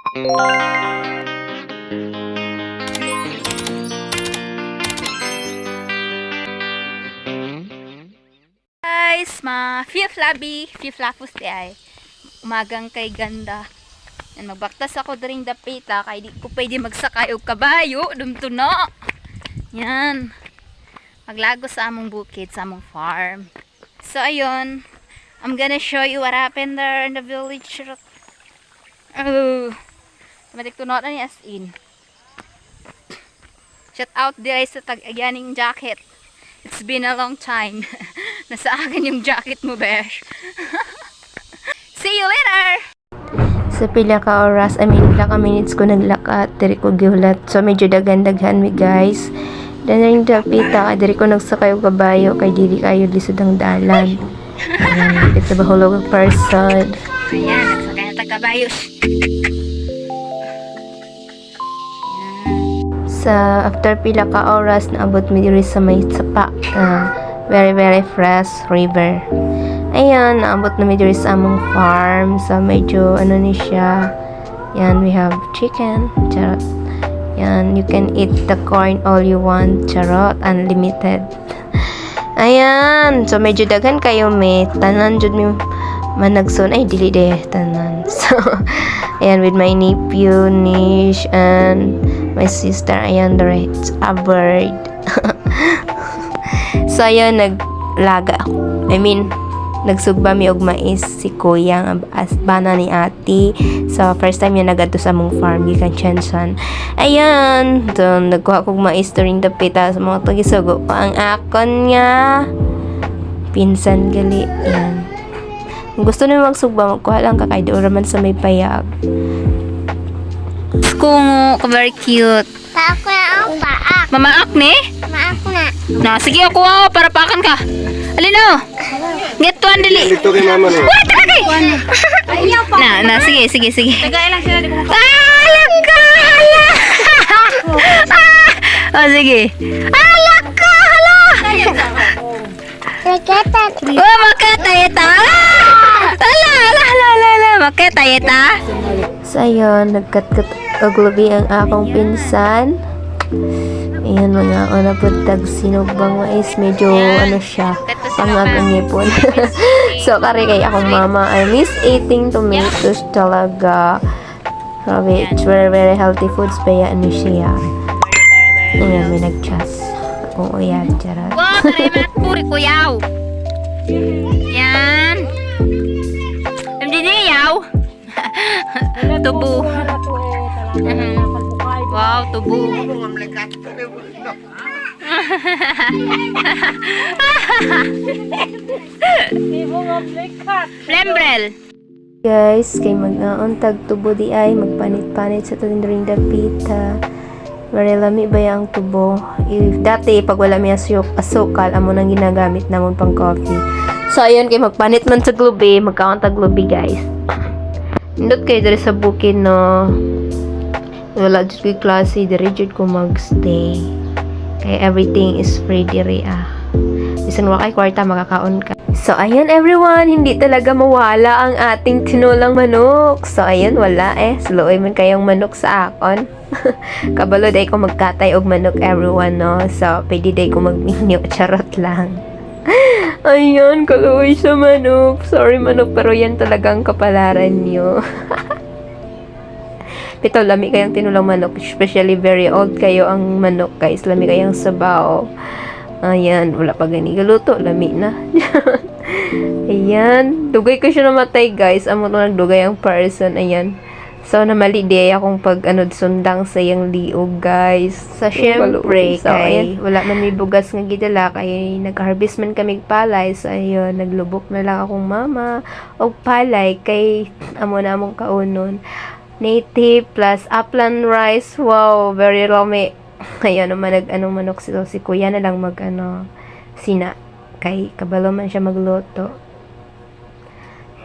Guys, Fiflafus di ay. Umagang kay ganda. Yan, magbaktas ako daring dapita kay di ko pwede magsakay og kabayo dumto na. Yan. Maglago sa among bukid, sa among farm. So ayun, I'm gonna show you what happened there in the village. Oh, matik to not ani as in. Shout out dire sa tag-agyaning jacket. It's been a long time. Nasa akin yung jacket mo, besh. See you later! Sa pila ka oras, pila ka minutes ko naglakat, diri ko gihulat. So medyo daghan-daghan mi guys. Dan ring dapita, diri ko nagsakay og kabayo kay dili kayo lisod ang dalan. Ayan, dito ba hulog ang person. Ayan, nagsakay na tag-kabayo. Sa after pila ka oras, naabot mi diri sa may sapa. Very very fresh river. Ayan, naabot na mi diri sa among farm. So medyo ano ni siya. Yan, we have chicken. Charot. Yan, you can eat the corn all you want. Charot, unlimited. Ayan, so medyo daghan kayo may tanan jud mi managson ay dili de tanan. So ayan, with my nephew Nish and my sister. Ayan, the it's a bird. So ayan, naglaga. Nagsugba mi og mais si kuya nga bana ni ati. So first time niya nagadto sa among farm gikan Chensan. Ayan, so nagkuha kog mais during the pita sa mga tagisugo pa ang akon nga pinsan gali. Ayan. Kung gusto niyo magsugba, magkuha lang ka kay do raman sa may payag. Kungo, very cute. Paak na ako, paak. Mamaak ni? Maak na. Na, sige ako para pakan ka. Alino? Get tuan dili. Ito kay mama no. What? Tagay! Na, sige. Tagay lang sila. Alam ka! Oh, sige. Alam ka! Hala! Nagkatan. Oh, makatayeta! Ala! Makatayeta! So ayun, nagkat-kat og lubi ang akong pinsan. Ayan, mga una po tag sinugbang mais. Medyo ano siya, pangag ang ngipon. So kari kay akong mama, I miss eating tomatoes talaga. Grabe, it's very very healthy foods. Kaya ano siya. Ayan, may nag-chas. Oo, yan, charot. Wow, taray man puri ko yaw. Yan. Hindi yaw. Tubo. Wow, tubo. Lembrel. Guys, kay mag-auntag tubo di ay magpanit-panit sa tuwing dapita. Very lami ba yung tubo? Dati, pag wala may asukal, amo nang ginagamit namon pang coffee. So, ayun, kay magpanit man sa glubi, magkauntag glubi, guys. Indot kayo diri sa bukid, no? Wala dito ko'y klase, diri dito ko magstay. Kaya everything is free diri, Bisan wakay kwarta, makakaon ka. So, ayun everyone, hindi talaga mawala ang ating tinulang manok. So, ayun, wala Sluoy man kayong manok sa akon. Kabalo day ko magkatay og manok everyone, no? So, pwede day ko magminyo, charot lang. Ayun, kaluoy sa manok. Sorry manok, pero yan talagang kapalaran nyo. Pito, lami kayang tinulang manok. Especially very old kayo ang manok, guys. Lami kayang sabaw. Ayan, wala pa gani galuto, lami na. Ayan, dugay ko siya namatay, guys. Amo to nagdugay ang person, ayan. So, namali di akong pag sundang sa yung liog, guys. Sa syempre, so, kay wala man may bugas nga gidala, kay nag-harvest man kami palay. So, ayun, naglubok na lang akong mama og palay, kay amo na among kaunon. Native plus upland rice. Wow, very lami. Ayun, naman anong manok si kuya na lang sina. Kay kabalo man siya magluto.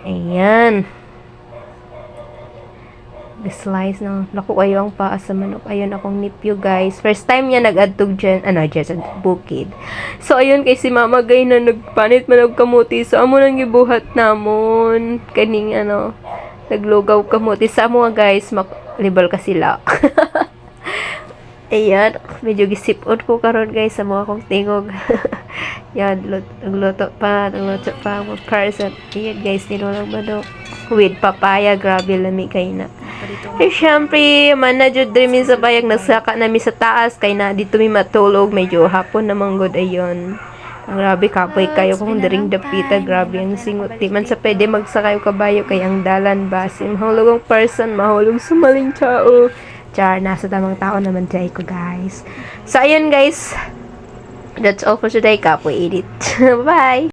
Ayan. Slice na. Naku, kayo ang paa sa manok. Ayun akong nephew, guys. First time niya nag-adtog dyan sa bukid. So, ayun kay si mama gay na nagpanit man og kamuti. So, amo nang gibuhat namon. Kaning naglugaw kamuti. Sa mga guys, libal ka sila. Ayan, medyo gisipon ko karon guys sa mga kong tingog. Yan, nagluto pa ang person. Ayan guys, tinulang manok with papaya, grabe lami kay na. Eh, syempre, man na jud dreamin sa bayag, nagsaka nami sa taas, kay na dito mi matulog, medyo hapon namang good, ayun. Ang grabe, kapoy kayo kung daring dapita, grabe ang singot. Di man sa pwede magsakay o kabayo, kay ang dalan basi. Mahulog ang person, mahulog sumaling tao. Char, nasa tamang tao naman dyan ko, guys. So, ayun, guys. That's all for today, Kapoy Edit. Bye!